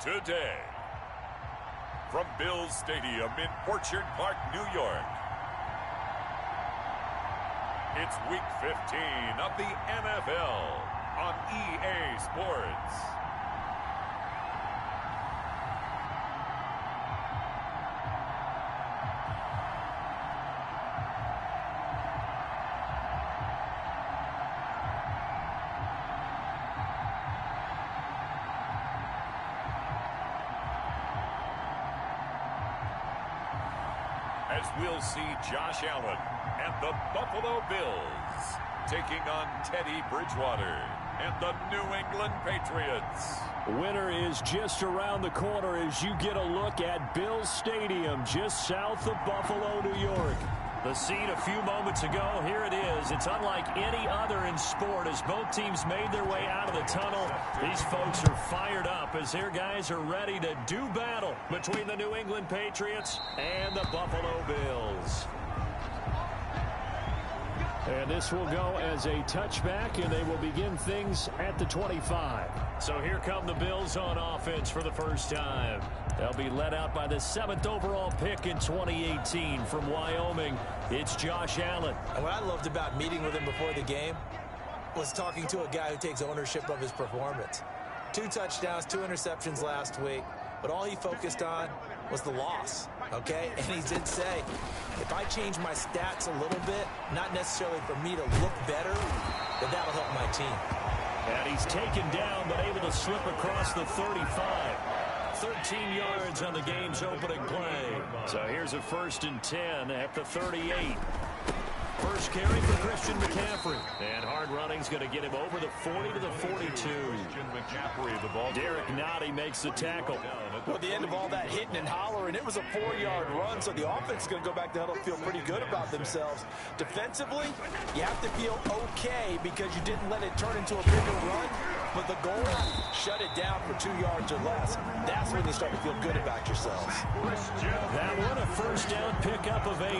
today. From Bills Stadium in Orchard Park, New York, it's Week 15 of the NFL on EA Sports. As we'll see Josh Allen and the Buffalo Bills taking on Teddy Bridgewater and the New England Patriots. Winter is just around the corner as you get a look at Bills Stadium just south of Buffalo, New York. The scene a few moments ago, here it is. It's unlike any other in sport as both teams made their way out of the tunnel. These folks are fired up as their guys are ready to do battle between the New England Patriots and the Buffalo Bills. And this will go as a touchback, and they will begin things at the 25. So here come the Bills on offense for the first time. They'll be led out by the 7th overall pick in 2018 from Wyoming. It's Josh Allen. And what I loved about meeting with him before the game was talking to a guy who takes ownership of his performance. 2 touchdowns, 2 interceptions last week, but all he focused on was the loss, okay? And he did say, if I change my stats a little bit, not necessarily for me to look better, but that'll help my team. And he's taken down, but able to slip across the 35. 13 yards on the game's opening play. So here's a 1st and 10 at the 38. First carry for Christian McCaffrey. And hard running's going to get him over the 40 to the 42. Derek Nottie makes the tackle. Well, at the end of all that hitting and hollering, it was a 4-yard run, so the offense is going to go back to huddle, feel pretty good about themselves. Defensively, you have to feel okay because you didn't let it turn into a bigger run, but the goal, shut it down for 2 yards or less. That's when you start to feel good about yourselves. That one a first down pickup of 8.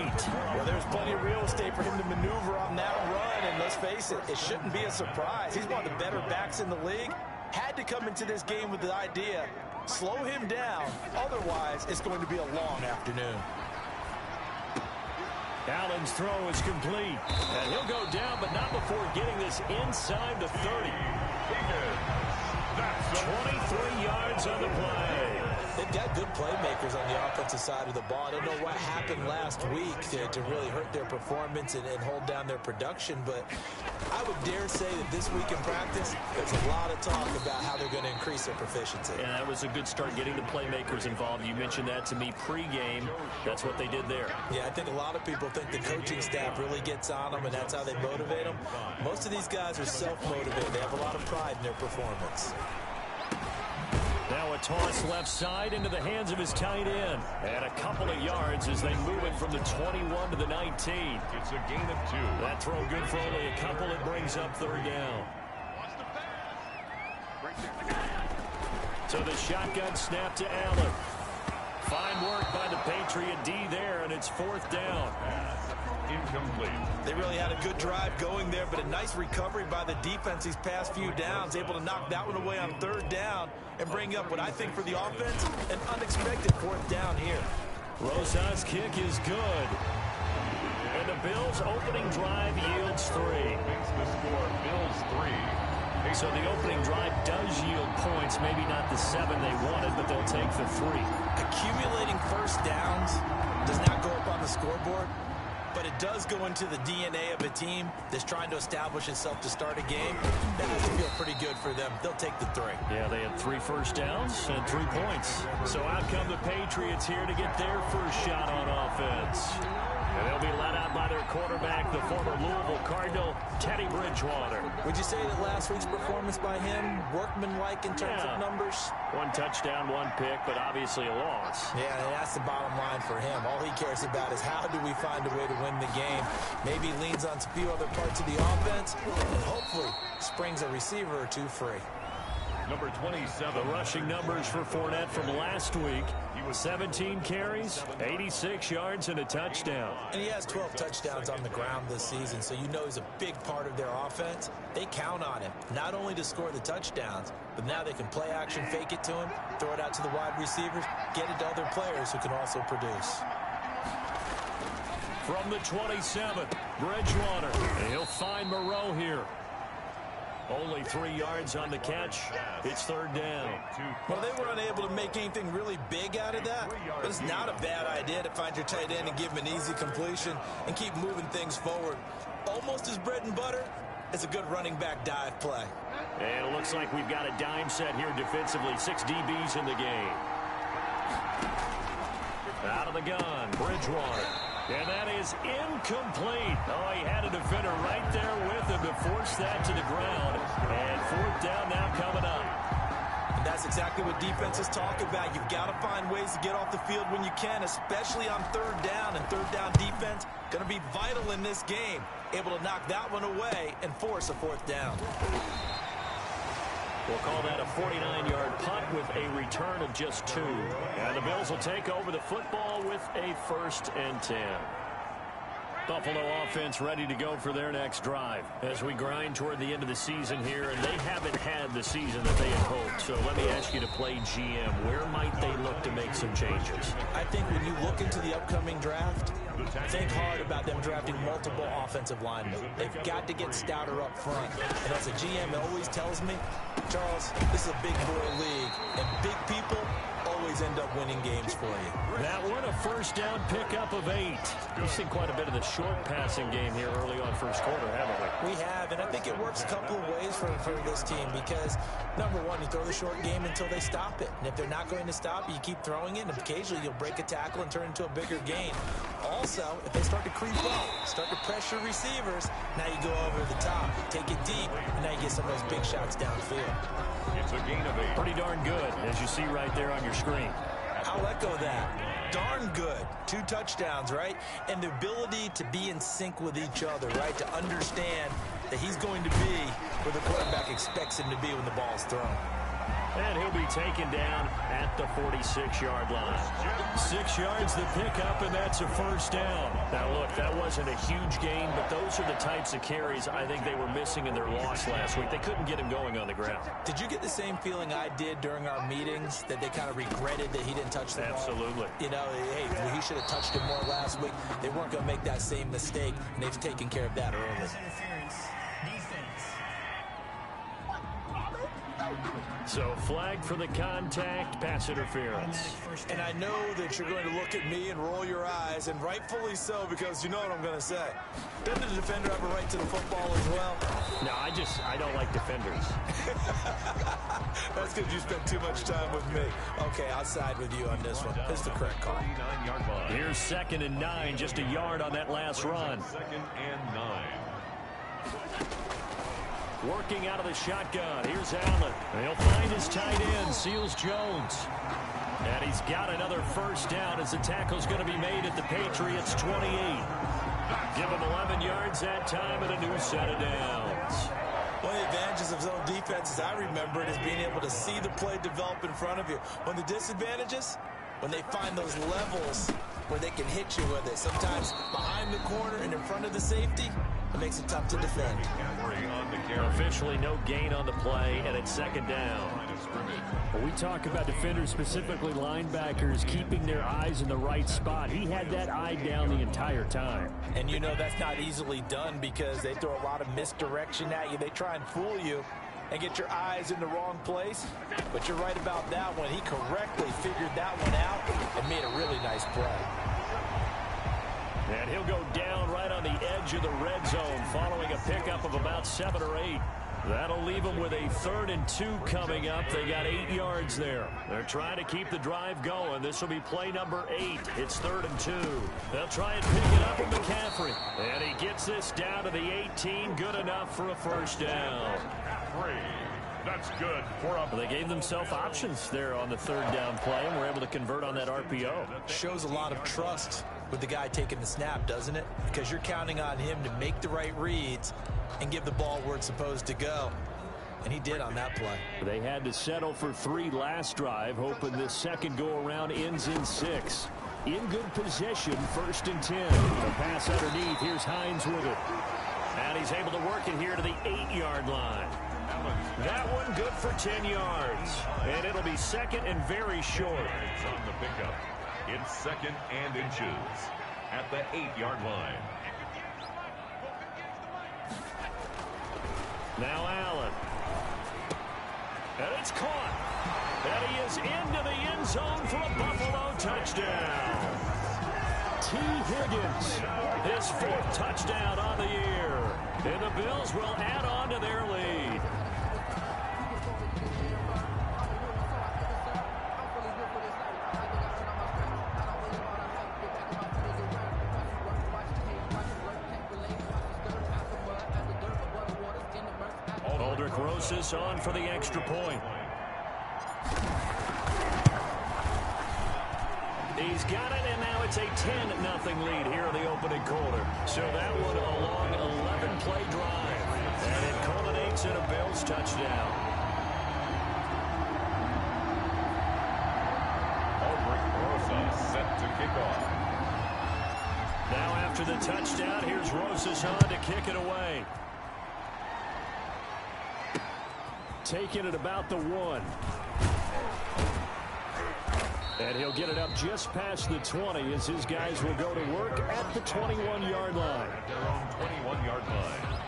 Well, there's plenty of real estate for him to maneuver on that run, and let's face it, it shouldn't be a surprise. He's one of the better backs in the league. Had to come into this game with the idea, slow him down, otherwise it's going to be a long afternoon. Allen's throw is complete, and he'll go down, but not before getting this inside the 30. 23 yards on the play. They've got good playmakers on the offensive side of the ball. I don't know what happened last week to really hurt their performance and hold down their production, but I would dare say that this week in practice, there's a lot of talk about how they're going to increase their proficiency. And that was a good start getting the playmakers involved. You mentioned that to me pregame. That's what they did there. Yeah, I think a lot of people think the coaching staff really gets on them, and that's how they motivate them. Most of these guys are self-motivated. They have a lot of pride in their performance. Now a toss left side into the hands of his tight end. And a couple of yards as they move it from the 21 to the 19. It's a gain of 2. That throw good for only a couple. It brings up 3rd down. So the shotgun snap to Allen. Fine work by the Patriot D there, and it's 4th down. Incomplete. They really had a good drive going there, but a nice recovery by the defense these past few downs, able to knock that one away on 3rd down and bring up what I think for the offense, an unexpected 4th down here. Rosas' kick is good. And the Bills' opening drive yields 3. Makes the score Bills 3. So the opening drive does yield points, maybe not the 7 they wanted, but they'll take the 3. Accumulating first downs does not go up on the scoreboard, but it does go into the DNA of a team that's trying to establish itself to start a game. That has to feel pretty good for them. They'll take the 3. Yeah, they had 3 first downs and 3 points. So out come the Patriots here to get their first shot on offense. And they'll be led out by their quarterback, the former Louisville Cardinal, Teddy Bridgewater. Would you say that last week's performance by him, workmanlike in terms of numbers? 1 touchdown, 1 pick, but obviously a loss. Yeah, and that's the bottom line for him. All he cares about is how do we find a way to win the game. Maybe leans on a few other parts of the offense, and hopefully springs a receiver or 2 free. Number 27. The rushing numbers for Fournette from last week. 17 carries, 86 yards, and a touchdown. And he has 12 touchdowns on the ground this season, so you know he's a big part of their offense. They count on him, not only to score the touchdowns, but now they can play action, fake it to him, throw it out to the wide receivers, get it to other players who can also produce. From the 27th, Bridgewater. And he'll find Moreau here. Only 3 yards on the catch. It's third down. Well, they were unable to make anything really big out of that, but it's not a bad idea to find your tight end and give him an easy completion and keep moving things forward. Almost as bread and butter as a good running back dive play. And it looks like we've got a dime set here defensively. 6 DBs in the game. Out of the gun, Bridgewater. And that is incomplete. Oh, he had a defender right there with him to force that to the ground. And fourth down now coming up. And that's exactly what defenses talk about. You've got to find ways to get off the field when you can, especially on third down. And third down defense going to be vital in this game. Able to knock that one away and force a fourth down. We'll call that a 49-yard punt with a return of just 2. And the Bills will take over the football with a 1st and 10. Buffalo offense ready to go for their next drive as we grind toward the end of the season here, and they haven't had the season that they had hoped. So let me ask you to play GM. Where might they look to make some changes? I think when you look into the upcoming draft, think hard about them drafting multiple offensive linemen. They've got to get stouter up front. And as a GM always tells me, Charles, this is a big boy league, and big people always end up winning games for you. That one, a first down pickup of 8. We've seen quite a bit of the short passing game here early on first quarter, haven't we? We have, and I think it works a couple of ways for this team because, number one, you throw the short game until they stop it. And if they're not going to stop it, you keep throwing it, and occasionally you'll break a tackle and turn into a bigger gain. Also, if they start to creep up, start to pressure receivers, now you go over the top, take it deep, and now you get some of those big shots downfield. It's a gain of 8. Pretty darn good, as you see right there on your screen. I'll echo that. Darn good. 2 touchdowns, right? And the ability to be in sync with each other, right? To understand that he's going to be where the quarterback expects him to be when the ball's thrown. And he'll be taken down at the 46-yard line. 6 yards the pickup, and that's a first down. Now, look, that wasn't a huge gain, but those are the types of carries I think they were missing in their loss last week. They couldn't get him going on the ground. Did you get the same feeling I did during our meetings, that they kind of regretted that he didn't touch the ball? Absolutely. You know, hey, he should have touched it more last week. They weren't going to make that same mistake, and they've taken care of that early. So flag for the contact, pass interference. And I know that you're going to look at me and roll your eyes, and rightfully so, because you know what I'm going to say. Doesn't the defender have a right to the football as well? No, I don't like defenders. That's because you spent too much time with me. Okay, I'll side with you on this one. This is the correct call. Here's 2nd and 9, just a yard on that last run. 2nd and 9. Working out of the shotgun. Here's Allen. He'll find his tight end, Seals Jones. And he's got another first down as the tackle's going to be made at the Patriots' 28. Give him 11 yards that time and a new set of downs. One of the advantages of zone defense, as I remember it, is being able to see the play develop in front of you. One of the disadvantages, when they find those levels where they can hit you with it. Sometimes behind the corner and in front of the safety, it makes it tough to defend. Officially no gain on the play, and it's 2nd down. When we talk about defenders, specifically linebackers, keeping their eyes in the right spot, he had that eye down the entire time. And you know that's not easily done because they throw a lot of misdirection at you. They try and fool you and get your eyes in the wrong place. But you're right about that one. He correctly figured that one out and made a really nice play. And he'll go down right on the edge of the red zone following a pickup of about 7 or 8. That'll leave them with a 3rd and 2 coming up. They got 8 yards there. They're trying to keep the drive going. This will be play number 8. It's 3rd and 2. They'll try and pick it up with McCaffrey. And he gets this down to the 18. Good enough for a first down. That's good for a... They gave themselves options there on the 3rd down play and were able to convert on that RPO. Shows a lot of trust with the guy taking the snap, doesn't it? Because you're counting on him to make the right reads and give the ball where it's supposed to go. and he did on that play. They had to settle for 3 last drive, hoping this second go-around ends in 6. In good possession, 1st and 10. The pass underneath. Here's Hines with it. And he's able to work it here to the 8-yard line. That one good for 10 yards. And it'll be 2nd and very short. On the pickup. It's 2nd and inches at the 8-yard line. Now Allen. And it's caught. And he is into the end zone for a Buffalo touchdown. T. Higgins, his 4th touchdown on the year. And the Bills will add on to their lead. Rosas on for the extra point. He's got it, and now it's a 10-0 lead here in the opening quarter. So that one a long 11-play drive, and it culminates in a Bills touchdown. Rosas set to kick off. Now after the touchdown, here's Rosas on to kick it away. Taking it about the 1. And he'll get it up just past the 20 as his guys will go to work at the 21-yard line. At their own 21-yard line.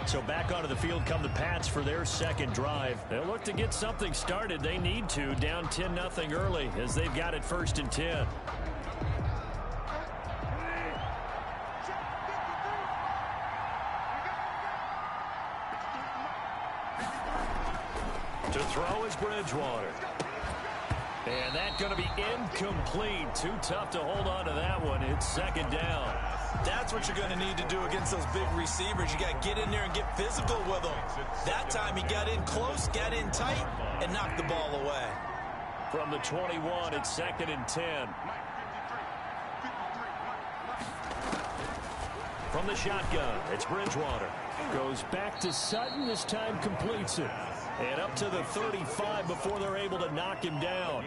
So back onto the field come the Pats for their second drive. They'll look to get something started. They need to, down 10-0 early as they've got it 1st and 10. To throw is Bridgewater. And that's going to be incomplete. Too tough to hold on to that one. It's 2nd down. That's what you're going to need to do against those big receivers. You got to get in there and get physical with them. That time he got in close, got in tight, and knocked the ball away. From the 21, it's 2nd and 10. From the shotgun, it's Bridgewater. Goes back to Sutton. This time completes it. And up to the 35 before they're able to knock him down.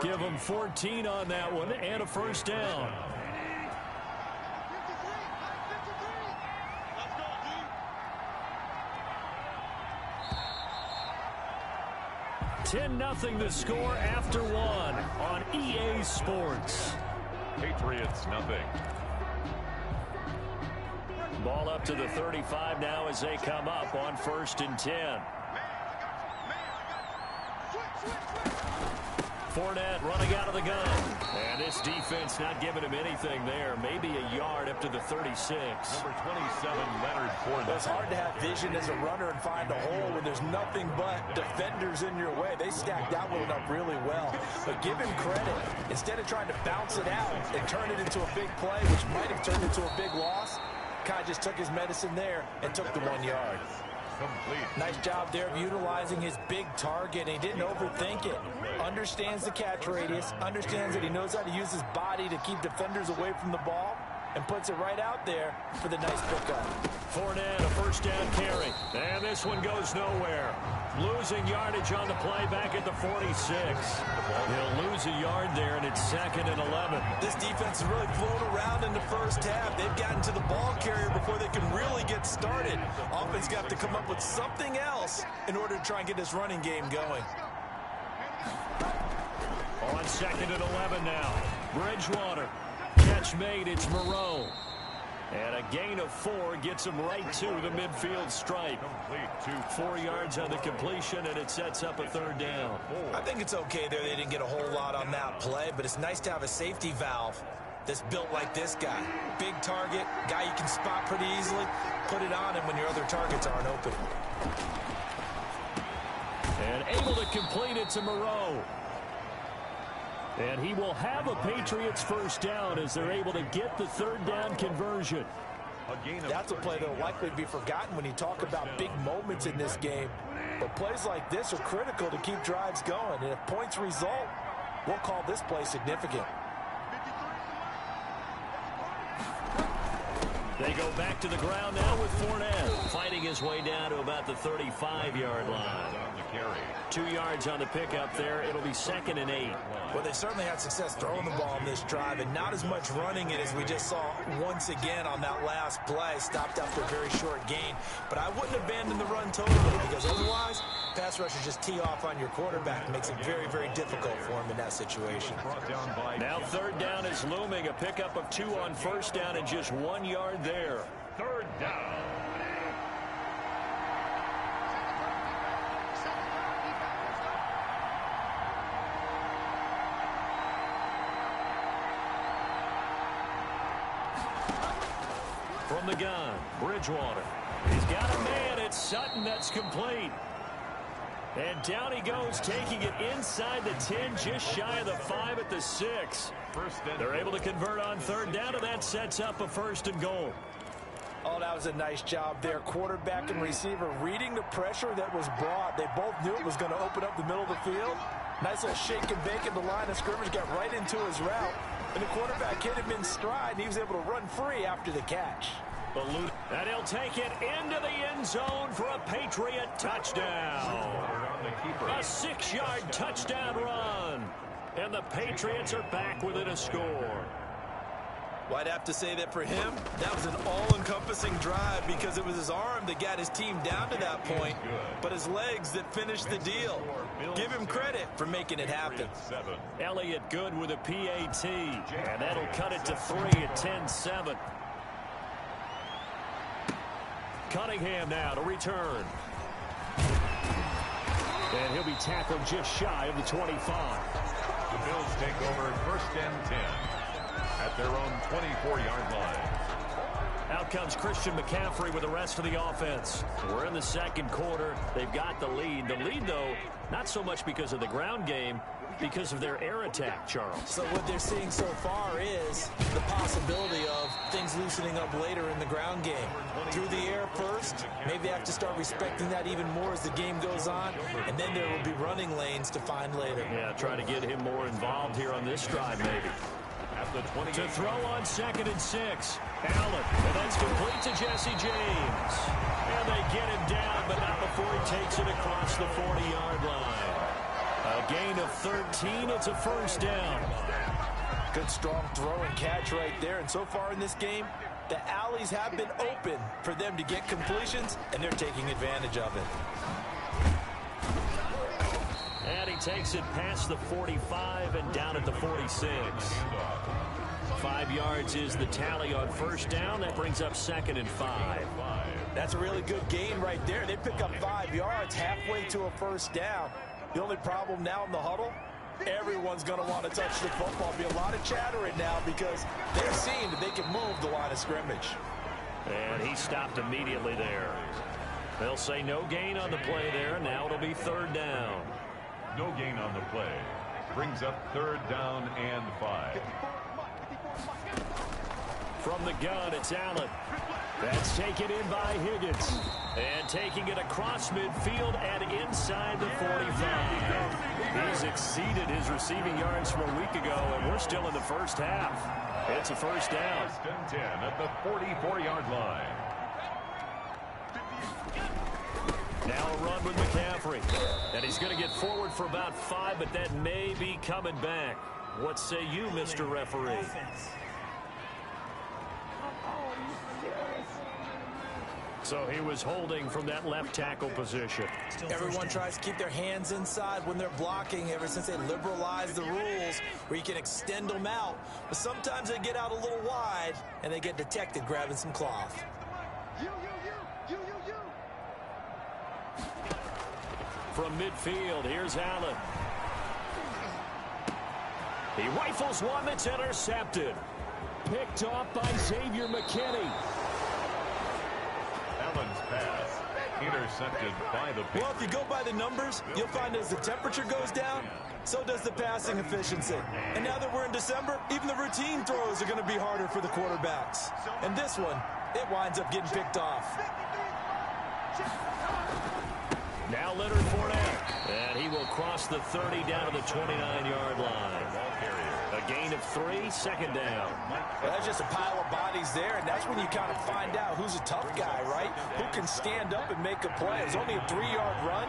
Give him 14 on that one and a 1st down. $10-0 the score after 1 on EA Sports. Patriots nothing. Ball up to the 35 now as they come up on 1st and 10. Fournette running out of the gun. And this defense not giving him anything there. Maybe a yard up to the 36. Number 27, Leonard Fournette. It's hard to have vision as a runner and find a hole when there's nothing but defenders in your way. They stacked that one up really well. But give him credit. Instead of trying to bounce it out and turn it into a big play, which might have turned into a big loss, Kai just took his medicine there and took the 1 yard. Complete. Nice job there of utilizing his big target. He didn't overthink it. Understands the catch radius. Understands that he knows how to use his body to keep defenders away from the ball. And puts it right out there for the nice pickup. Fournette, a 1st down carry. And this one goes nowhere. Losing yardage on the play back at the 46. He'll lose a yard there, and it's 2nd and 11. This defense has really flown around in the first half. They've gotten to the ball carrier before they can really get started. Offense got to come up with something else in order to try and get this running game going. On 2nd and 11 now. Bridgewater. Catch made, it's Moreau. And a gain of 4 gets him right to the midfield stripe. 4 yards on the completion, and it sets up a 3rd down. I think it's okay there. They didn't get a whole lot on that play, but it's nice to have a safety valve that's built like this guy. Big target, guy you can spot pretty easily. Put it on him when your other targets aren't open. And able to complete it to Moreau. And he will have a Patriots 1st down as they're able to get the 3rd down conversion. That's a play that will likely be forgotten when you talk about big moments in this game. But plays like this are critical to keep drives going. And if points result, we'll call this play significant. They go back to the ground now with Fournette, fighting his way down to about the 35-yard line. 2 yards on the pickup there. It'll be 2nd and 8. Well, they certainly had success throwing the ball in this drive, and not as much running it as we just saw once again on that last play. Stopped after a very short gain. But I wouldn't abandon the run totally, because otherwise, pass rushers just tee off on your quarterback. It makes it very, very difficult for him in that situation. Now 3rd down is looming. A pickup of 2 on 1st down and just 1 yard there. 3rd down. From the gun, Bridgewater. He's got a man. It's Sutton that's complete. And down he goes, taking it inside the 10, just shy of the 5 at the 6. They're able to convert on 3rd down, and that sets up a 1st and goal. Oh, that was a nice job there. Quarterback and receiver reading the pressure that was brought. They both knew it was going to open up the middle of the field. Nice little shake and bake at the line of scrimmage, got right into his route. And the quarterback hit him in stride, and he was able to run free after the catch. And he'll take it into the end zone for a Patriot touchdown. A 6-yard touchdown run. And the Patriots are back within a score. Well, I'd have to say that for him, that was an all-encompassing drive, because it was his arm that got his team down to that point, but his legs that finished the deal. Give him credit for making it happen. Elliott good with a PAT, and that'll cut it to 3 at 10-7. Cunningham now to return. And he'll be tackled just shy of the 25. The Bills take over 1st and 10 at their own 24-yard line. Out comes Christian McCaffrey with the rest of the offense. We're in the 2nd quarter. They've got the lead. The lead, though, not so much because of the ground game, because of their air attack, Charles. So what they're seeing so far is the possibility of things loosening up later in the ground game. Through the air first, maybe they have to start respecting that even more as the game goes on, and then there will be running lanes to find later. Yeah, try to get him more involved here on this drive, maybe. To throw on 2nd and 6. Allen, and that's complete to Jesse James. And they get him down, but not before he takes it across the 40-yard line. A gain of 13. It's a 1st down. Good strong throw and catch right there. And so far in this game, the alleys have been open for them to get completions, and they're taking advantage of it. And he takes it past the 45 and down at the 46. 5 yards is the tally on 1st down. That brings up 2nd and 5. That's a really good gain right there. They pick up 5 yards halfway to a 1st down. The only problem now in the huddle, everyone's going to want to touch the football. Be a lot of chattering now because they're seeing that they can move the line of scrimmage. And he stopped immediately there. They'll say no gain on the play there. Now it'll be 3rd down. No gain on the play. Brings up 3rd down and 5. From the gun, it's Allen. That's taken in by Higgins. And taking it across midfield and inside the 45. He's exceeded his receiving yards from a week ago, and we're still in the 1st half. It's a 1st down. 1st and 10 at the 44-yard line. Now a run with McCaffrey. And he's going to get forward for about 5, but that may be coming back. What say you, Mr. Referee? So he was holding from that left tackle position. Everyone tries to keep their hands inside when they're blocking ever since they liberalized the rules where you can extend them out. But sometimes they get out a little wide and they get detected grabbing some cloth. From midfield, here's Allen. He rifles one that's intercepted. Picked off by Xavier McKinney. Allen's pass intercepted by the Well, if you go by the numbers, you'll find as the temperature goes down, so does the passing efficiency. And now that we're in December, even the routine throws are going to be harder for the quarterbacks. And this one, it winds up getting picked off. Now Leonard Fournette. And he will cross the 30 down to the 29-yard line. A gain of 3, second down. Well, that's just a pile of bodies there, and that's when you kind of find out who's a tough guy, right? Who can stand up and make a play. It was only a 3-yard run,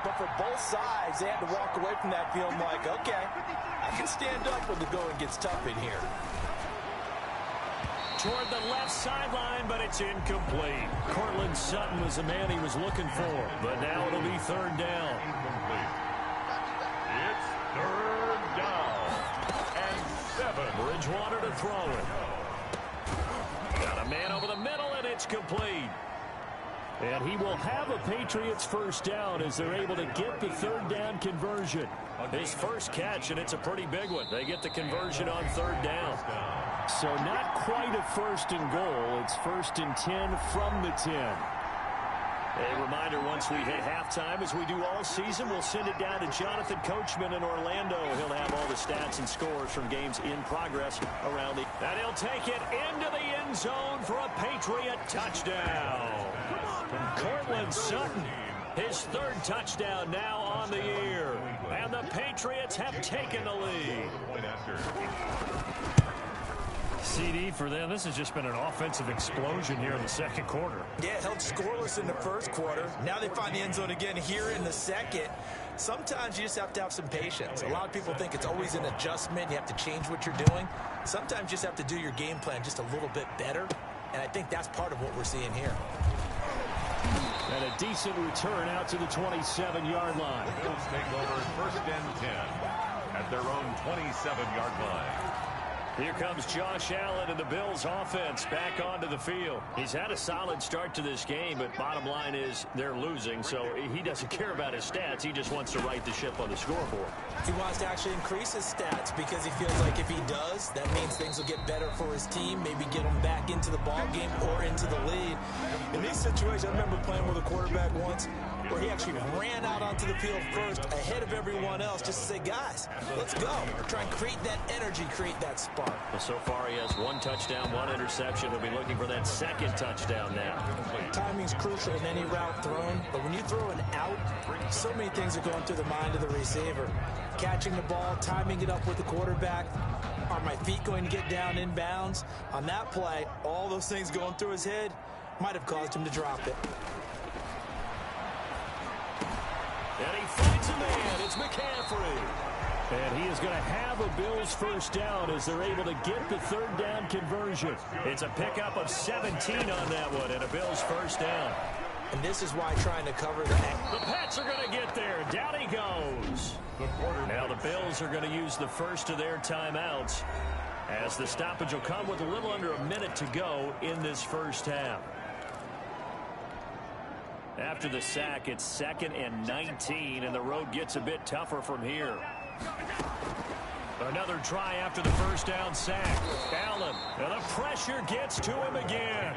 but for both sides, they had to walk away from that feeling like, okay, I can stand up when the going gets tough in here. Toward the left sideline, but it's incomplete. Cortland Sutton was the man he was looking for, but now it'll be third down. It's third down and 7. Bridgewater to throw it. Got a man over the middle, and it's complete. And he will have a Patriots first down as they're able to get the third down conversion. His first catch, and it's a pretty big one. They get the conversion on third down. So not quite a first and goal. It's first and 10 from the 10. A reminder, once we hit halftime, as we do all season, we'll send it down to Jonathan Coachman in Orlando. He'll have all the stats and scores from games in progress around the... And he'll take it into the end zone for a Patriot touchdown. Cortland Sutton, his third touchdown now on the year. And the Patriots have taken the lead. CD for them. This has just been an offensive explosion here in the second quarter. Yeah, held scoreless in the first quarter. Now they find the end zone again here in the second. Sometimes you just have to have some patience. A lot of people think it's always an adjustment. You have to change what you're doing. Sometimes you just have to do your game plan just a little bit better. And I think that's part of what we're seeing here. And a decent return out to the 27-yard line. The Bills take over first and 10 at their own 27-yard line. Here comes Josh Allen and the Bills offense back onto the field. He's had a solid start to this game, but bottom line is they're losing, so he doesn't care about his stats. He just wants to right the ship on the scoreboard. He wants to actually increase his stats because he feels like if he does, that means things will get better for his team, maybe get him back into the ball game or into the lead. In these situations, I remember playing with a quarterback once where he actually ran out onto the field first ahead of everyone else just to say, guys, let's go. Try and create that energy, create that spark. Well, so far he has 1 touchdown, 1 interception. He'll be looking for that second touchdown now. Timing's crucial in any route thrown, but when you throw an out, so many things are going through the mind of the receiver. Catching the ball, timing it up with the quarterback. Are my feet going to get down in bounds? On that play, all those things going through his head might have caused him to drop it. And he finds a man. It's McCaffrey. And he is going to have a Bills first down as they're able to get the third down conversion. It's a pickup of 17 on that one and a Bills first down. And this is why trying to cover that. The Pats are going to get there. Down he goes. Now the Bills are going to use the first of their timeouts as the stoppage will come with a little under a minute to go in this first half. After the sack, it's 2nd and 19, and the road gets a bit tougher from here. Another try after the first down sack. Allen, and the pressure gets to him again.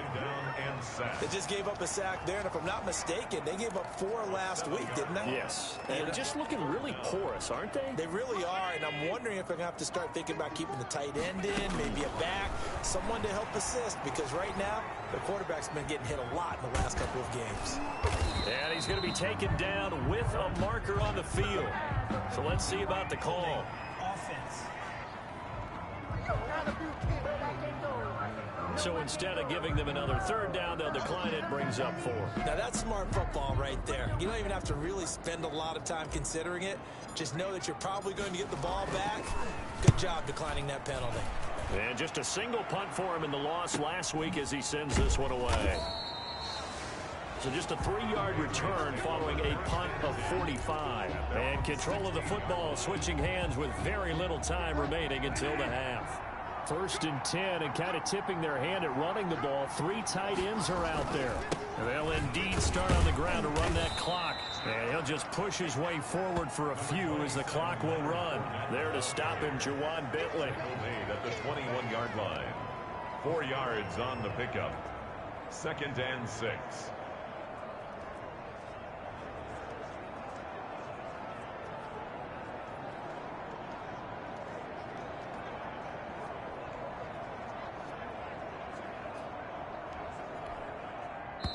They just gave up a sack there, and if I'm not mistaken, they gave up 4 last week, didn't they? Yes. And they're just looking really porous, aren't they? They really are, and I'm wondering if they're going to have to start thinking about keeping the tight end in, maybe a back, someone to help assist, because right now, the quarterback's been getting hit a lot in the last couple of games. And he's going to be taken down with a marker on the field. So let's see about the call. So instead of giving them another third down, they'll decline it, brings up 4. Now that's smart football right there. You don't even have to really spend a lot of time considering it. Just know that you're probably going to get the ball back. Good job declining that penalty. And just a single punt for him in the loss last week as he sends this one away. So just a 3-yard return following a punt of 45. And control of the football switching hands with very little time remaining until the half. 1st and 10, and kind of tipping their hand at running the ball. 3 tight ends are out there. And they'll indeed start on the ground to run that clock. And he'll just push his way forward for a few as the clock will run. There to stop him, Jawan Bentley. At the 21-yard line. 4 yards on the pickup. 2nd and 6.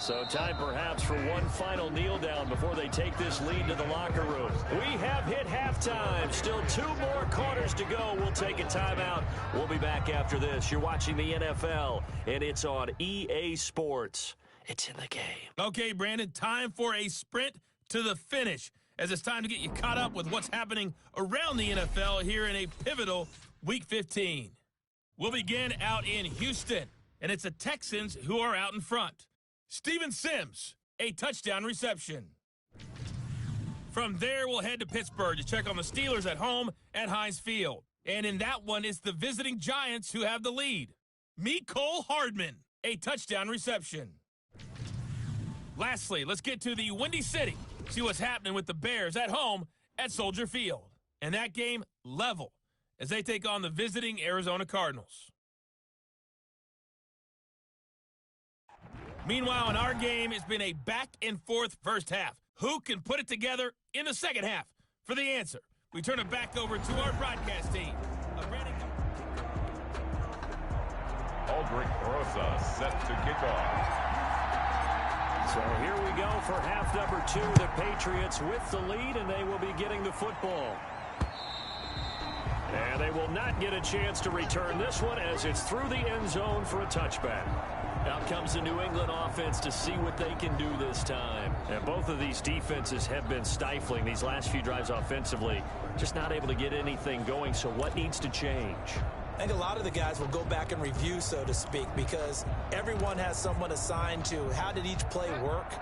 So time perhaps for one final kneel down before they take this lead to the locker room. We have hit halftime. Still 2 more quarters to go. We'll take a timeout. We'll be back after this. You're watching the NFL, and it's on EA Sports. It's in the game. Okay, Brandon, time for a sprint to the finish, as it's time to get you caught up with what's happening around the NFL here in a pivotal Week 15. We'll begin out in Houston, and it's the Texans who are out in front. Steven Sims, a touchdown reception. From there, we'll head to Pittsburgh to check on the Steelers at home at Heinz Field. And in that one, it's the visiting Giants who have the lead. Mecole Hardman, a touchdown reception. Lastly, let's get to the Windy City. See what's happening with the Bears at home at Soldier Field. And that game, level, as they take on the visiting Arizona Cardinals. Meanwhile, in our game, it's been a back-and-forth first half. Who can put it together in the second half? For the answer, we turn it back over to our broadcast team. Aldrich Rosa set to kick off. So here we go for half number 2. The Patriots with the lead, and they will be getting the football. And they will not get a chance to return this one as it's through the end zone for a touchback. Out comes the New England offense to see what they can do this time. And both of these defenses have been stifling these last few drives offensively. Just not able to get anything going, so what needs to change? I think a lot of the guys will go back and review, so to speak, because everyone has someone assigned to how did each play work.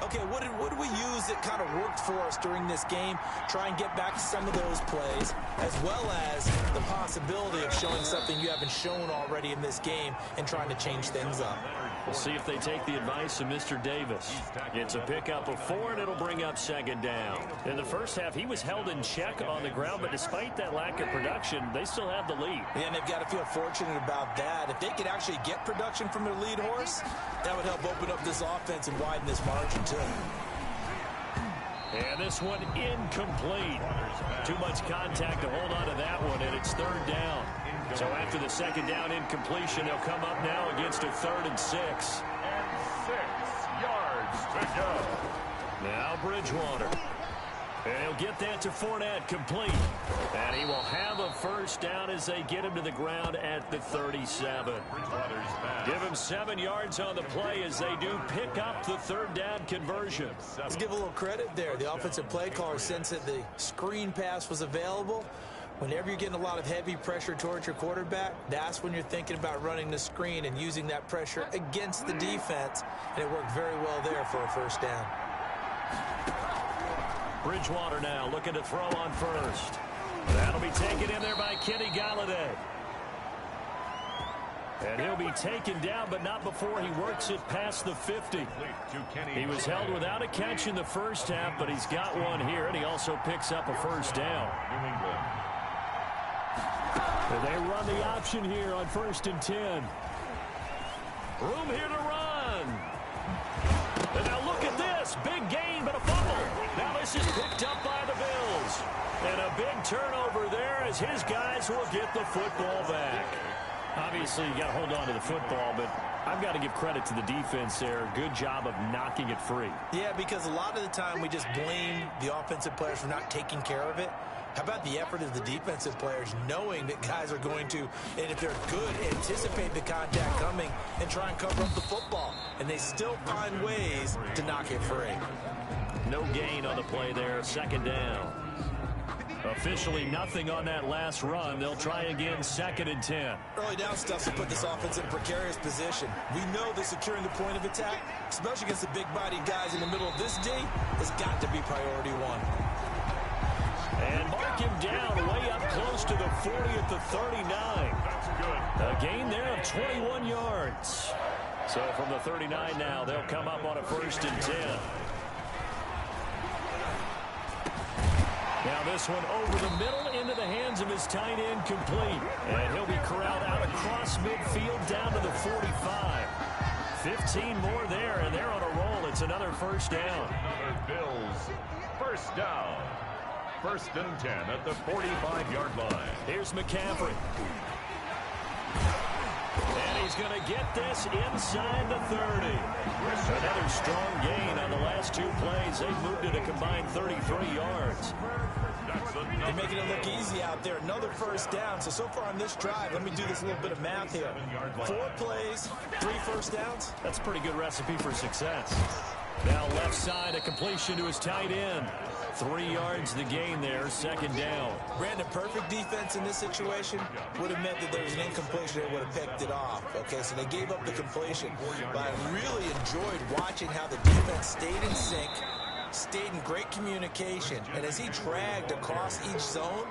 Okay, what did we use that kind of worked for us during this game? Try and get back to some of those plays, as well as the possibility of showing something you haven't shown already in this game and trying to change things up. We'll see if they take the advice of Mr. Davis. It's a pickup of 4, and it'll bring up second down. In the first half, he was held in check on the ground, but despite that lack of production, they still have the lead. Yeah, and they've got to feel fortunate about that. If they could actually get production from their lead horse, that would help open up this offense and widen this margin, too. And this one incomplete. Too much contact to hold on to that one, and it's third down. So after the second down incompletion, they'll come up now against a 3rd and 6. And 6 yards to go. Now Bridgewater. And he'll get that to Fournette, complete. And he will have a first down as they get him to the ground at the 37. Give him 7 yards on the play as they do pick up the 3rd down conversion. Let's give a little credit there. The offensive play caller, since that the screen pass was available, whenever you're getting a lot of heavy pressure towards your quarterback, that's when you're thinking about running the screen and using that pressure against the defense. And it worked very well there for a first down. Bridgewater now looking to throw on first. That'll be taken in there by Kenny Galladay. And he'll be taken down, but not before he works it past the 50. He was held without a catch in the first half, but he's got one here, and he also picks up a first down. And they run the option here on 1st and 10. Room here to run. And now look at this. Big gain, but a fumble. Now this is picked up by the Bills. And a big turnover there as his guys will get the football back. Obviously, you got to hold on to the football, but I've got to give credit to the defense there. Good job of knocking it free. Yeah, because a lot of the time we just blame the offensive players for not taking care of it. How about the effort of the defensive players knowing that guys are going to, and if they're good, anticipate the contact coming and try and cover up the football. And they still find ways to knock it free. No gain on the play there. Second down. Officially nothing on that last run. They'll try again 2nd and 10. Early down stuff to put this offense in a precarious position. We know that securing the point of attack, especially against the big-bodied guys in the middle of this D, has got to be priority 1. And mark him down way up close to the 40 at the 39. That's good. A gain there of 21 yards. So from the 39 now, they'll come up on a 1st and 10. Now this one over the middle into the hands of his tight end, complete. And he'll be corralled out across midfield down to the 45. 15 more there, and they're on a roll. It's another first down. Another Bills first down. 1st and 10 at the 45-yard line. Here's McCaffrey. And he's going to get this inside the 30. Another strong gain on the last 2 plays. They've moved it a combined 33 yards. They're making it look easy out there. Another first down. So far on this drive, let me do this little bit of math here. 4 plays, 3 first downs. That's a pretty good recipe for success. Now left side, a completion to his tight end. 3 yards the gain there, second down. Brandon, perfect defense in this situation would have meant that there was an incompletion. They would have picked it off. Okay, so they gave up the completion. But I really enjoyed watching how the defense stayed in sync, stayed in great communication. And as he dragged across each zone,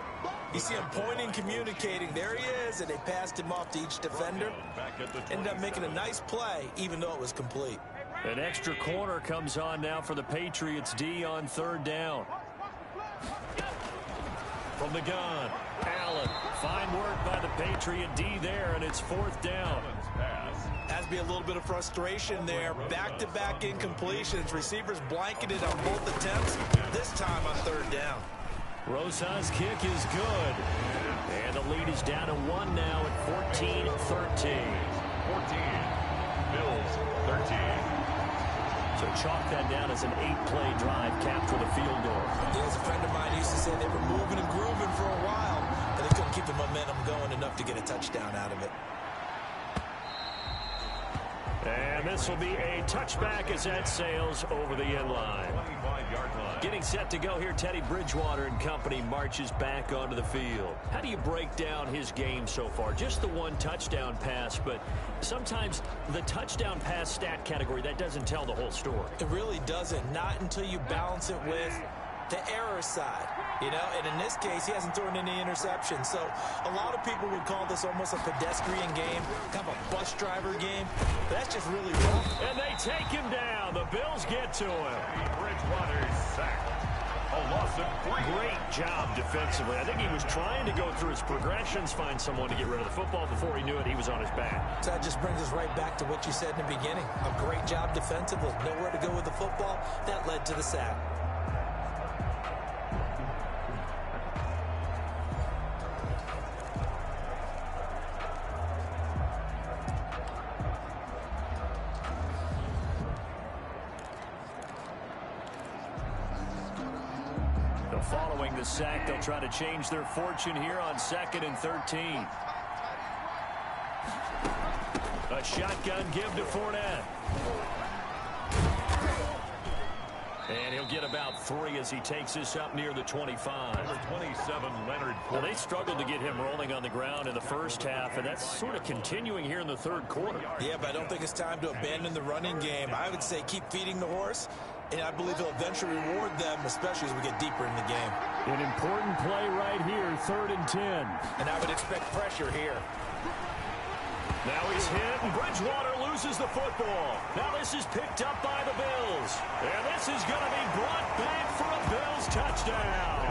you see him pointing, communicating. There he is, and they passed him off to each defender. Ended up making a nice play, even though it was complete. An extra corner comes on now for the Patriots D on third down. From the gun, Allen. Fine work by the Patriot D there, and it's fourth down. Has to be a little bit of frustration there. Back-to-back incompletions. Receivers blanketed on both attempts, this time on third down. Rosa's kick is good. And the lead is down to 1 now at 14-13. 14. Bills 13. So chalk that down as an 8-play drive, capture the field goal. Yeah, as a friend of mine used to say, they were moving and grooving for a while, but they couldn't keep the momentum going enough to get a touchdown out of it. And this will be a touchback as that sails over the end line. 25-yard line. Getting set to go here, Teddy Bridgewater and company marches back onto the field. How do you break down his game so far? Just the 1 touchdown pass, but sometimes the touchdown pass stat category, that doesn't tell the whole story. It really doesn't, not until you balance it with the error side, you know, and in this case, he hasn't thrown any interceptions. So a lot of people would call this almost a pedestrian game, kind of a bus driver game. But that's just really rough. And they take him down. The Bills get to him. Bridgewater sacked. A loss of 3. Great job defensively. I think he was trying to go through his progressions, find someone to get rid of the football. Before he knew it, he was on his back. So that just brings us right back to what you said in the beginning. A great job defensively. Nowhere to go with the football. That led to the sack. Following the sack, they'll try to change their fortune here on 2nd and 13. A shotgun give to Fournette. And he'll get about 3 as he takes this up near the 25. Number 27, Leonard. Well, they struggled to get him rolling on the ground in the first half, and that's sort of continuing here in the third quarter. Yeah, but I don't think it's time to abandon the running game. I would say keep feeding the horse, and I believe he'll eventually reward them, especially as we get deeper in the game. An important play right here, 3rd and 10. And I would expect pressure here. Now he's hit, and Bridgewater loses the football. Now this is picked up by the Bills. And this is going to be brought back for a Bills touchdown.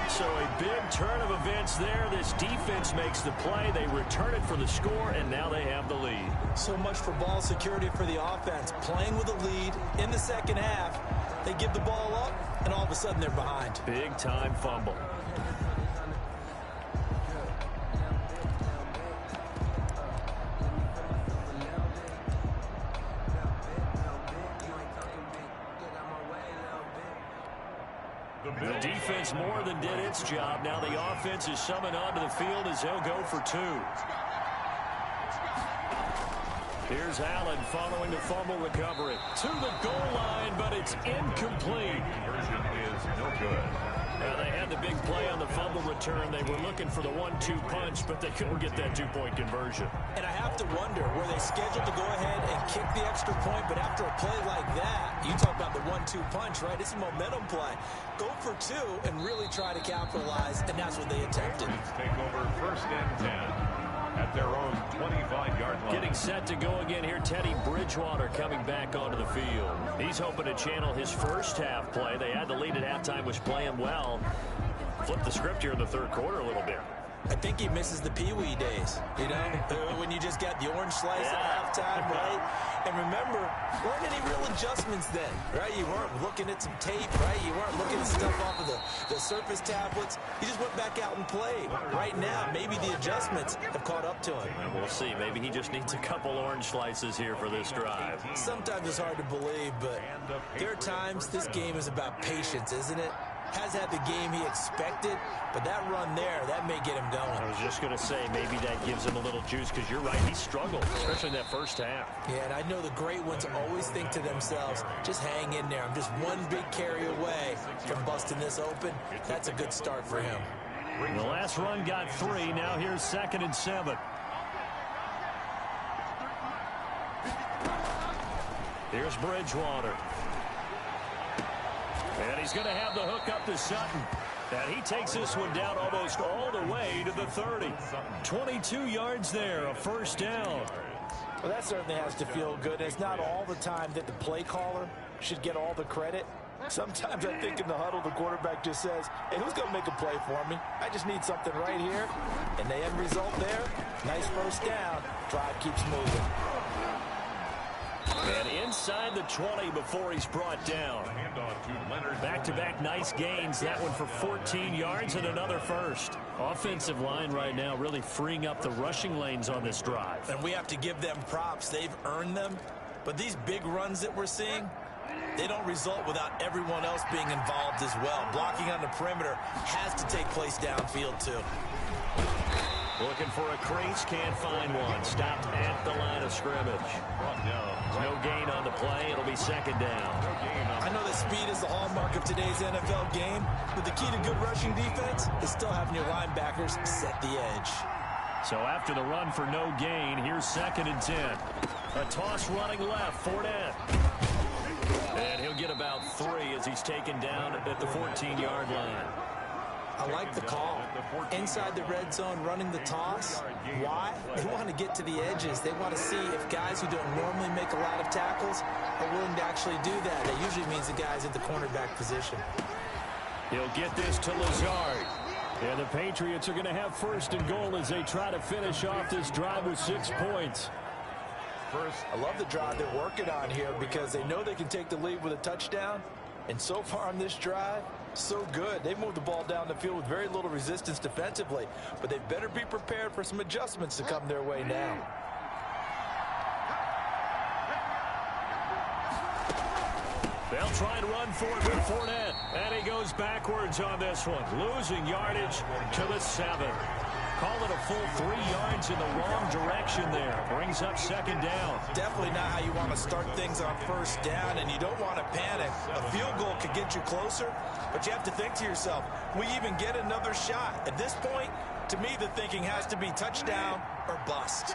So a big turn of events there. This defense makes the play. They return it for the score, and now they have the lead. So much for ball security for the offense. Playing with a lead in the second half. They give the ball up, and all of a sudden they're behind. Big-time fumble. The defense more than did its job. Now the offense is summoned onto the field as they'll go for 2. Here's Allen following the fumble recovery. To the goal line, but it's incomplete. Conversion is no good. Now they had the big play on the fumble return. They were looking for the 1-2 punch, but they couldn't get that 2-point conversion. And I have to wonder, were they scheduled to go ahead and kick the extra point, but after a play like that, you talk about the 1-2 punch, right? It's a momentum play. Go for 2 and really try to capitalize, and that's what they attempted. Take over 1st and 10 at their own 25-yard line. Getting set to go again here, Teddy Bridgewater coming back onto the field. He's hoping to channel his first half play. They had the lead at halftime, was playing well. Flip the script here in the third quarter a little bit. I think he misses the Pee-wee days, you know, when you just got the orange slice at halftime, right? And remember, weren't any real adjustments then, right? You weren't looking at some tape, right? You weren't looking at stuff off of the surface tablets. You just went back out and played. Right now, maybe the adjustments have caught up to him. And we'll see. Maybe he just needs a couple orange slices here for this drive. Sometimes it's hard to believe, but there are times this game is about patience, isn't it? Has had the game he expected, but that run there, that may get him going. I was just going to say, maybe that gives him a little juice, because you're right, he struggled, especially in that first half. Yeah, and I know the great ones always think to themselves, just hang in there. I'm just one big carry away from busting this open. That's a good start for him. The last run got 3. Now here's 2nd and 7. Here's Bridgewater. And he's going to have the hook up to Sutton. And he takes this one down almost all the way to the 30. 22 yards there, a first down. Well, that certainly has to feel good. It's not all the time that the play caller should get all the credit. Sometimes I think in the huddle, the quarterback just says, hey, who's going to make a play for me? I just need something right here. And the end result there, nice first down. Drive keeps moving. And inside the 20 before he's brought down. Back-to-back nice gains. That one for 14 yards and another first. Offensive line right now really freeing up the rushing lanes on this drive. And we have to give them props. They've earned them. But these big runs that we're seeing, they don't result without everyone else being involved as well. Blocking on the perimeter has to take place downfield, too. Looking for a crease, can't find one. Stopped at the line of scrimmage. No gain on the play. It'll be 2nd down. I know that speed is the hallmark of today's NFL game, but the key to good rushing defense is still having your linebackers set the edge. So after the run for no gain, here's 2nd and 10. A toss running left, Fournette. And he'll get about 3 as he's taken down at the 14-yard line. I like the call. Inside the red zone, running the toss. Why? They want to get to the edges. They want to see if guys who don't normally make a lot of tackles are willing to actually do that. That usually means the guys at the cornerback position. He'll get this to Lazard. And the Patriots are going to have 1st and goal as they try to finish off this drive with 6 points. I love the drive they're working on here because they know they can take the lead with a touchdown. And so far on this drive, so good. They moved the ball down the field with very little resistance defensively, but they better be prepared for some adjustments to come their way now. They'll try and run for it with Fournette, and he goes backwards on this one, losing yardage to the 7. Call it a full 3 yards in the wrong direction there. Brings up 2nd down. Definitely not how you want to start things on 1st down, and you don't want to panic. A field goal could get you closer, but you have to think to yourself, we even get another shot. At this point, to me, the thinking has to be touchdown or bust.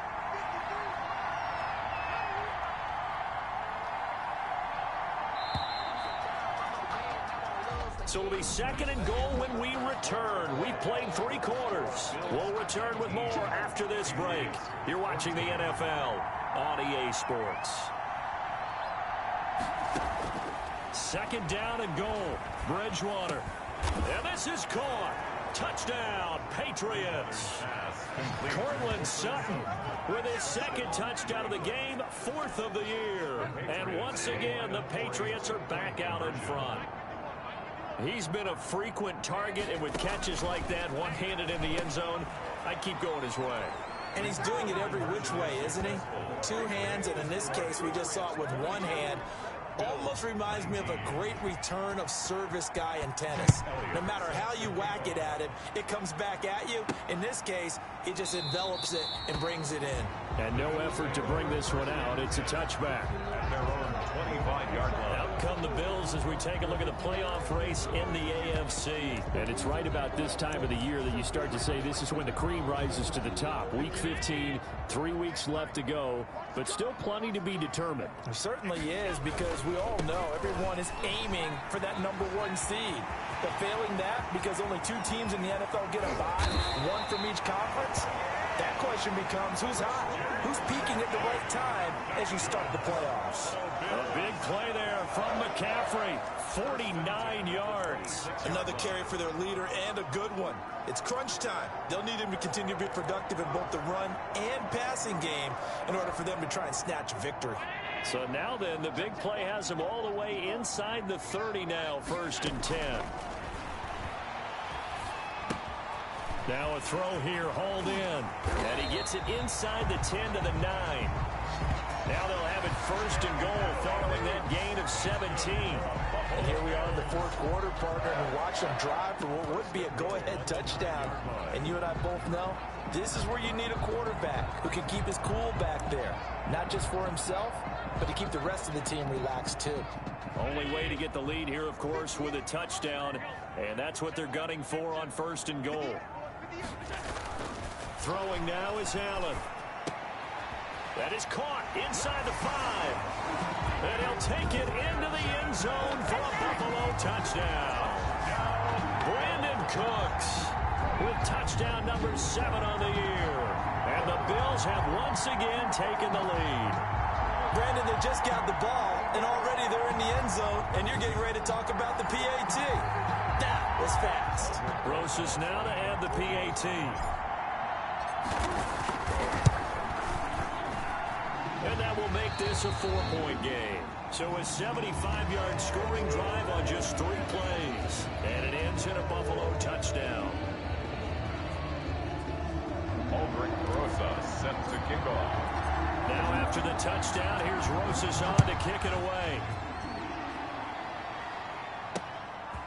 So it'll be 2nd and goal when we return. We've played 3 quarters. We'll return with more after this break. You're watching the NFL on EA Sports. 2nd down and goal. Bridgewater. And this is caught. Touchdown, Patriots. Cortland Sutton with his 2nd touchdown of the game, 4th of the year. And once again, the Patriots are back out in front. He's been a frequent target, and with catches like that, one-handed in the end zone, I'd keep going his way. And he's doing it every which way, isn't he? 2 hands, and in this case, we just saw it with 1 hand. Almost reminds me of a great return of service guy in tennis. No matter how you whack it at him, it comes back at you. In this case, he just envelops it and brings it in. And no effort to bring this one out. It's a touchback. At their own 25-yard line. Out come the Bills as we take a look at the playoff race in the AFC. And it's right about this time of the year that you start to say this is when the cream rises to the top. Week 15, 3 weeks left to go, but still plenty to be determined. It certainly is, because we all know everyone is aiming for that #1 seed. But failing that, because only 2 teams in the NFL get a bye, 1 from each conference, that question becomes who's hot? Who's peaking at the right time as you start the playoffs? A big play there from McCaffrey, 49 yards. Another carry for their leader, and a good one. It's crunch time. They'll need him to continue to be productive in both the run and passing game in order for them to try and snatch victory. So now then, the big play has him all the way inside the 30 now, 1st and 10. Now a throw here, hauled in. And he gets it inside the 10 to the 9. Now they'll have it 1st and goal following that gain of 17. And here we are in the 4th quarter, partner, and watch them drive for what would be a go-ahead touchdown. And you and I both know this is where you need a quarterback who can keep his cool back there. Not just for himself, but to keep the rest of the team relaxed too. Only way to get the lead here, of course, with a touchdown. And that's what they're gunning for on 1st and goal. Throwing now is Allen. That is caught inside the 5. And he'll take it into the end zone for a Buffalo touchdown. Brandon Cooks with touchdown number 7 on the year. And the Bills have once again taken the lead. Brandon, they just got the ball, and already they're in the end zone, and you're getting ready to talk about the PAT. That was fast. Rosas now to add the PAT. And that will make this a 4-point game. So a 75-yard scoring drive on just 3 plays. And it ends in a Buffalo touchdown. Aldrich Rosas set to kick off. Now after the touchdown, here's Rosas on to kick it away.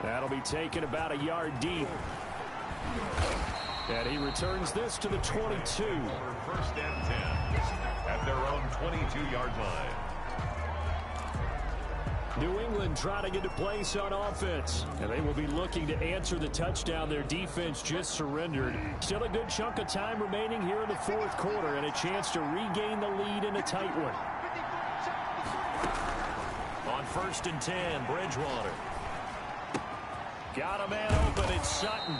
That'll be taken about a yard deep. And he returns this to the 22. 1st and 10 at their own 22-yard line. New England trying to get a place on offense. And they will be looking to answer the touchdown their defense just surrendered. Still a good chunk of time remaining here in the 4th quarter and a chance to regain the lead in a tight one. On 1st and 10, Bridgewater. Got a man open, it's Sutton.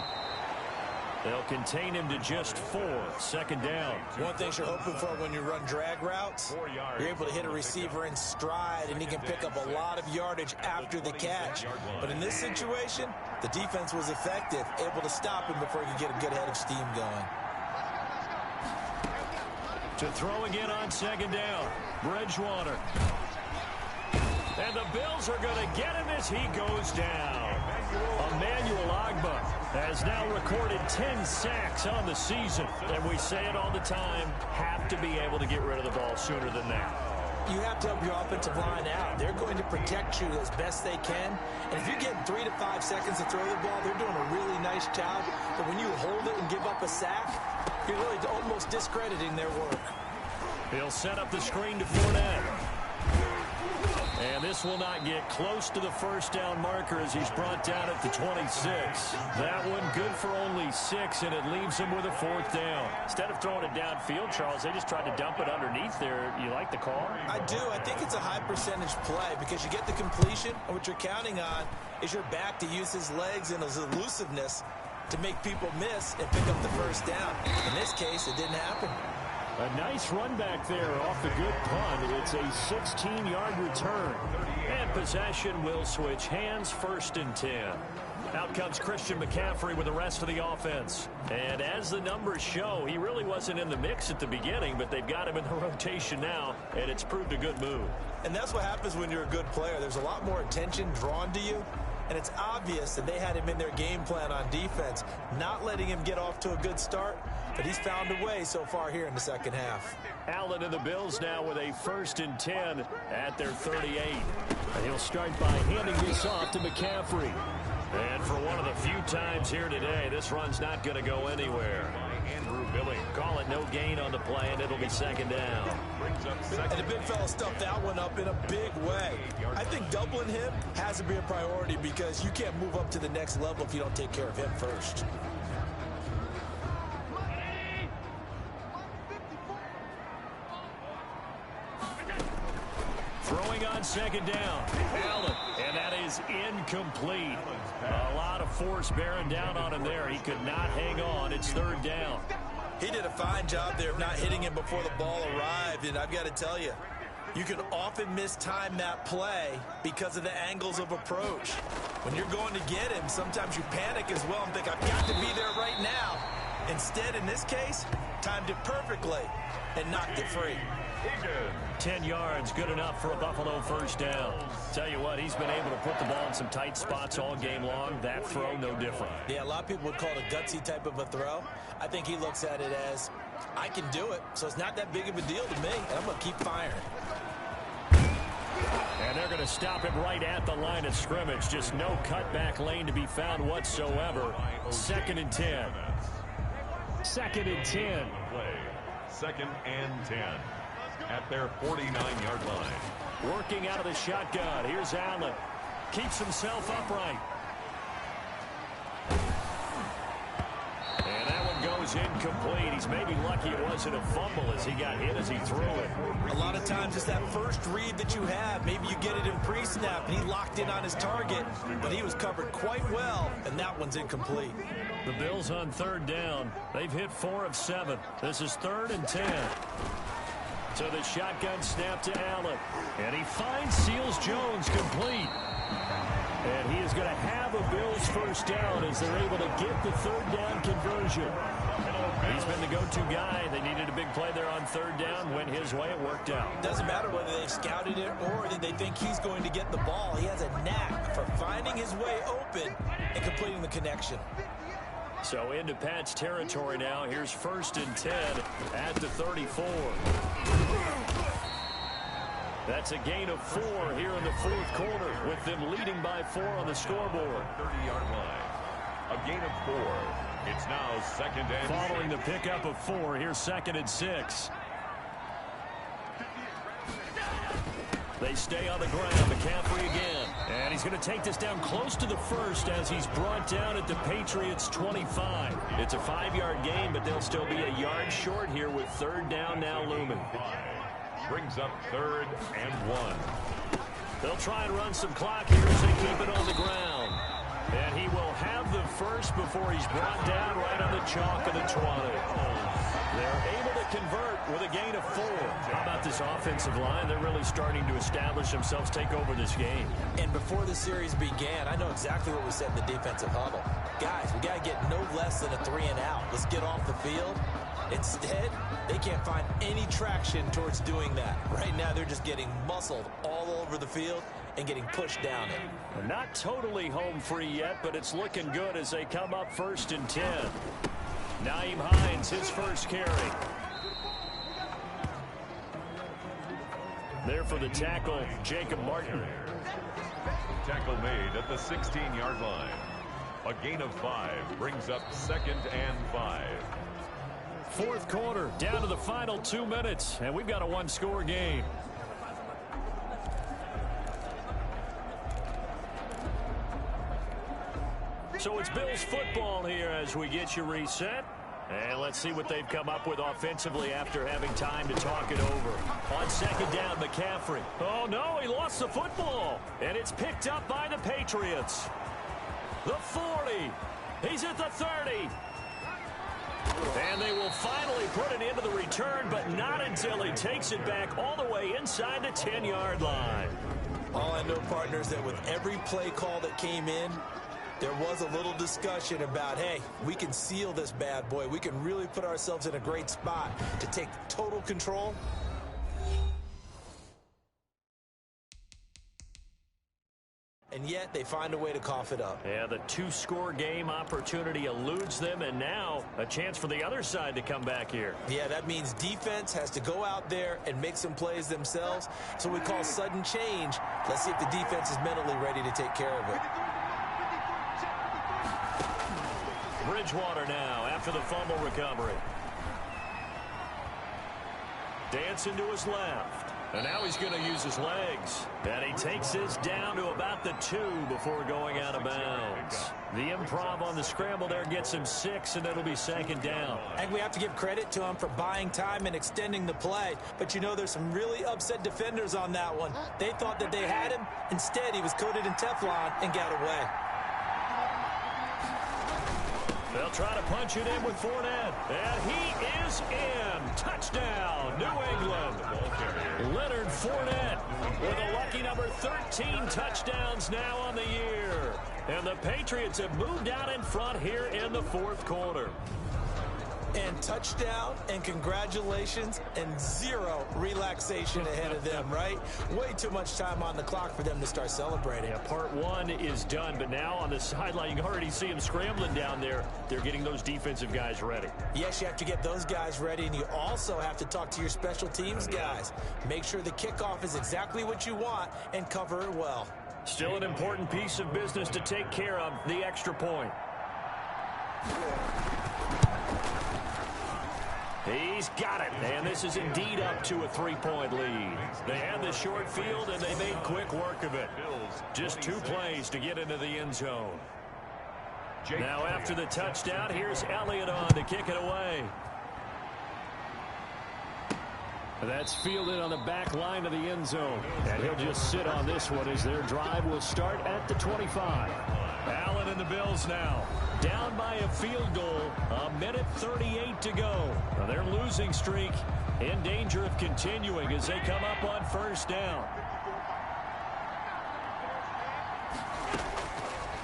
They'll contain him to just 4. 2nd down. One thing you're hoping for when you run drag routes, you're able to hit a receiver in stride, and he can pick up a lot of yardage after the catch. But in this situation, the defense was effective, able to stop him before he could get a good head of steam going. To throw again on 2nd down, Bridgewater. And the Bills are going to get him as he goes down. Emmanuel Ogbah has now recorded 10 sacks on the season. And we say it all the time, have to be able to get rid of the ball sooner than that. You have to help your offensive line out. They're going to protect you as best they can. And if you're getting 3 to 5 seconds to throw the ball, they're doing a really nice job. But when you hold it and give up a sack, you're really almost discrediting their work. He'll set up the screen to Fournette. And this will not get close to the 1st down marker as he's brought down at the 26. That one good for only 6, and it leaves him with a 4th down. Instead of throwing it downfield, Charles, they just tried to dump it underneath there. You like the call? I do. I think it's a high percentage play because you get the completion, and what you're counting on is your back to use his legs and his elusiveness to make people miss and pick up the 1st down. In this case, it didn't happen. A nice run back there off the good punt. It's a 16-yard return. And possession will switch hands, 1st and 10. Out comes Christian McCaffrey with the rest of the offense. And as the numbers show, he really wasn't in the mix at the beginning, but they've got him in the rotation now, and it's proved a good move. And that's what happens when you're a good player. There's a lot more attention drawn to you. And it's obvious that they had him in their game plan on defense, not letting him get off to a good start. But he's found a way so far here in the 2nd half. Allen and the Bills now with a 1st and 10 at their 38. And he'll start by handing this off to McCaffrey. And for one of the few times here today, this run's not going to go anywhere. Andrew Billy call it no gain on the play, and it'll be 2nd down. And the big fella stuffed that one up in a big way. I think doubling him has to be a priority because you can't move up to the next level if you don't take care of him first. Throwing on 2nd down, Allen, and that is incomplete. A lot of force bearing down on him there. He could not hang on. It's 3rd down. He did a fine job there of not hitting him before the ball arrived, and I've got to tell you, you can often mistime that play because of the angles of approach. When you're going to get him, sometimes you panic as well and think, I've got to be there right now. Instead, in this case, timed it perfectly. and knocked it free. 10 yards, good enough for a Buffalo first down. Tell you what, he's been able to put the ball in some tight spots all game long. That throw, no different. Yeah, a lot of people would call it a gutsy type of a throw. I think he looks at it as, I can do it, so it's not that big of a deal to me, and I'm going to keep firing. And they're going to stop him right at the line of scrimmage. Just no cutback lane to be found whatsoever. 2nd and 10. 2nd and 10. Play. 2nd and 10. At their 49-yard line. Working out of the shotgun. Here's Allen. Keeps himself upright. And that one goes incomplete. He's maybe lucky it wasn't a fumble as he got hit as he threw it. A lot of times it's that first read that you have. Maybe you get it in pre-snap, and he locked in on his target, but he was covered quite well, and that one's incomplete. The Bills on 3rd down. They've hit 4 of 7. This is 3rd and 10. So the shotgun snap to Allen. And he finds Seals-Jones complete. And he is going to have a Bills first down as they're able to get the 3rd down conversion. He's been the go-to guy. They needed a big play there on 3rd down. Went his way. It worked out. Doesn't matter whether they've scouted it or that they think he's going to get the ball. He has a knack for finding his way open and completing the connection. So into Pat's territory now. Here's 1st and 10 at the 34. That's a gain of 4 here in the 4th quarter with them leading by 4 on the scoreboard. 30-yard line. A gain of 4. It's now 2nd and 6. Following the pickup of 4, here's 2nd and 6. They stay on the ground. McCaffrey again. And he's going to take this down close to the 1st as he's brought down at the Patriots' 25. It's a 5-yard gain, but they'll still be a yard short here with 3rd down now looming. Brings up 3rd and 1. They'll try and run some clock here as they keep it on the ground. And he will have the first before he's brought down right on the chalk of the 20. They're able to convert with a gain of 4. How about this offensive line? They're really starting to establish themselves, take over this game. And before the series began, I know exactly what we said in the defensive huddle. Guys, we got to get no less than a 3 and out. Let's get off the field. Instead, they can't find any traction towards doing that. Right now, they're just getting muscled all over the field and getting pushed down it. They're not totally home free yet, but it's looking good as they come up 1st and 10. Nyheim Hines, his first carry. There for the tackle, Jacob Martin. Tackle made at the 16-yard line. A gain of 5 brings up 2nd and 5. 4th quarter, down to the final 2 minutes, and we've got a 1-score game. So it's Bills football here as we get you reset. And let's see what they've come up with offensively after having time to talk it over. On 2nd down, McCaffrey. Oh, no, he lost the football. And it's picked up by the Patriots. The 40. He's at the 30. And they will finally put it into the return, but not until he takes it back all the way inside the 10-yard line. All I know, partners, that with every play call that came in, there was a little discussion about, hey, we can seal this bad boy. We can really put ourselves in a great spot to take total control. And yet they find a way to cough it up. Yeah, the 2-score game opportunity eludes them, and now a chance for the other side to come back here. Yeah, that means defense has to go out there and make some plays themselves. So we call sudden change. Let's see if the defense is mentally ready to take care of it. Bridgewater now after the fumble recovery. Dancing to his left. And now he's going to use his legs. And he takes this down to about the 2 before going out of bounds. The improv on the scramble there gets him 6, and it'll be 2nd down. I think we have to give credit to him for buying time and extending the play. But, you know, there's some really upset defenders on that one. They thought that they had him. Instead, he was coated in Teflon and got away. They'll try to punch it in with Fournette. And he is in. Touchdown, New England. Leonard Fournette with a lucky number 13 touchdowns now on the year. And the Patriots have moved out in front here in the 4th quarter. And touchdown, and congratulations, and zero relaxation ahead of them, right? Way too much time on the clock for them to start celebrating. Yeah, part one is done, but now on the sideline, you can already see them scrambling down there. They're getting those defensive guys ready. Yes, you have to get those guys ready, and you also have to talk to your special teams guys. Make sure the kickoff is exactly what you want and cover it well. Still an important piece of business to take care of, the extra point. He's got it, and this is indeed up to a 3-point lead. They had the short field, and they made quick work of it. Just 2 plays to get into the end zone. Now after the touchdown, here's Elliott on to kick it away. That's fielded on the back line of the end zone. And he'll just sit on this one as their drive will start at the 25. Allen and the Bills now down by a field goal. 1:38 to go. Now their losing streak in danger of continuing as they come up on first down.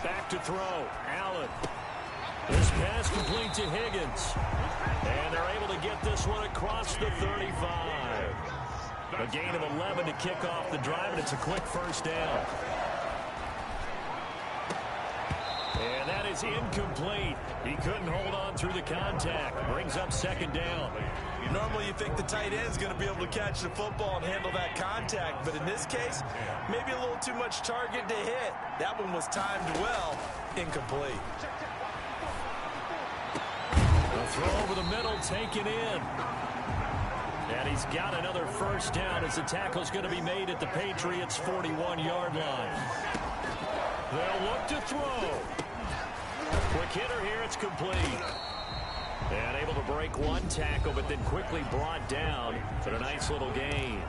Back to throw. Allen. This pass complete to Higgins. And they're able to get this one across the 35. A gain of 11 to kick off the drive, and it's a quick first down. And that is incomplete. He couldn't hold on through the contact. Brings up second down. Normally you think the tight end's going to be able to catch the football and handle that contact, but in this case, maybe a little too much target to hit. That one was timed well. Incomplete. A throw over the middle taken in. And he's got another first down as the tackle's going to be made at the Patriots' 41-yard line. They'll look to throw. Quick hitter here, it's complete. And able to break one tackle, but then quickly brought down for a nice little gain.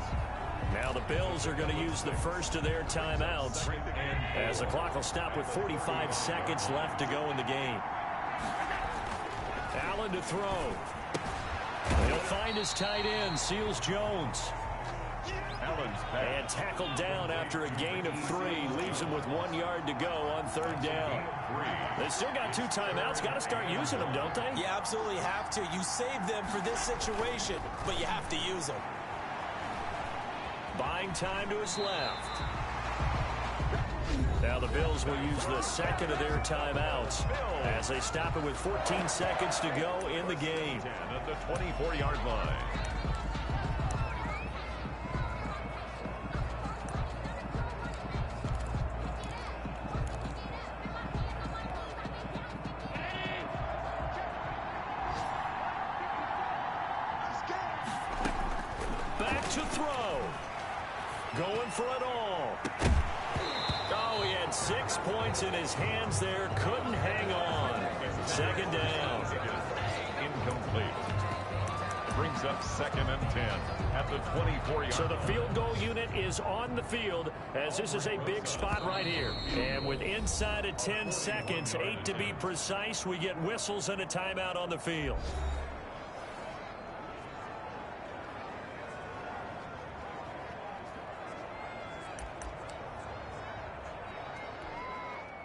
Now the Bills are going to use the first of their timeouts as the clock will stop with 45 seconds left to go in the game. Allen to throw. He'll find his tight end, Seals Jones. And tackled down after a gain of 3. Leaves him with 1 yard to go on third down. They still got 2 timeouts. Got to start using them, don't they? You absolutely have to. You save them for this situation, but you have to use them. Buying time to his left. Now the Bills will use the second of their timeouts as they stop it with 14 seconds to go in the game. At the 24-yard line. Back to throw. Going for it all. Oh, he had 6 points in his hands there. Couldn't hang on. Second down. Incomplete. Brings up 2nd and 10 at the 24-yard. So the field goal unit is on the field as this is a big spot right here. And with inside of 10 seconds, 8 to be precise, we get whistles and a timeout on the field.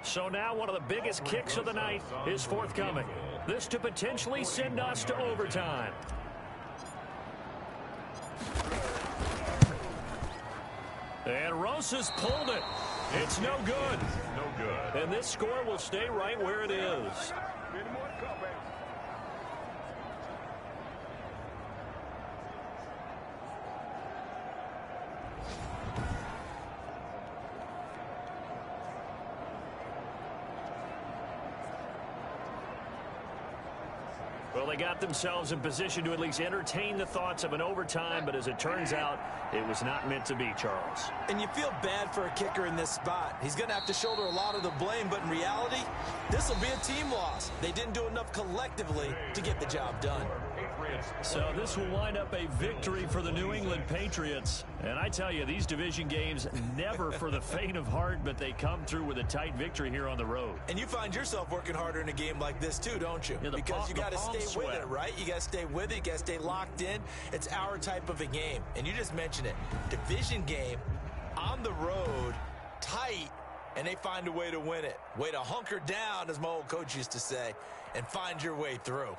So now one of the biggest kicks of the night is forthcoming. This to potentially send us to overtime. And Rosas pulled it. It's no good. No good. And this score will stay right where it is. Well, they got themselves in position to at least entertain the thoughts of an overtime, but as it turns out, it was not meant to be, Charles. And you feel bad for a kicker in this spot. He's going to have to shoulder a lot of the blame, but in reality, this will be a team loss. They didn't do enough collectively to get the job done. So this will wind up a victory for the New England Patriots. And I tell you, these division games, never for the faint of heart, but they come through with a tight victory here on the road. And you find yourself working harder in a game like this too, don't you? Yeah, because you got to stay with it, right? You got to stay with it. You got to stay locked in. It's our type of a game. And you just mentioned it. Division game, on the road, tight, and they find a way to win it. Way to hunker down, as my old coach used to say, and find your way through.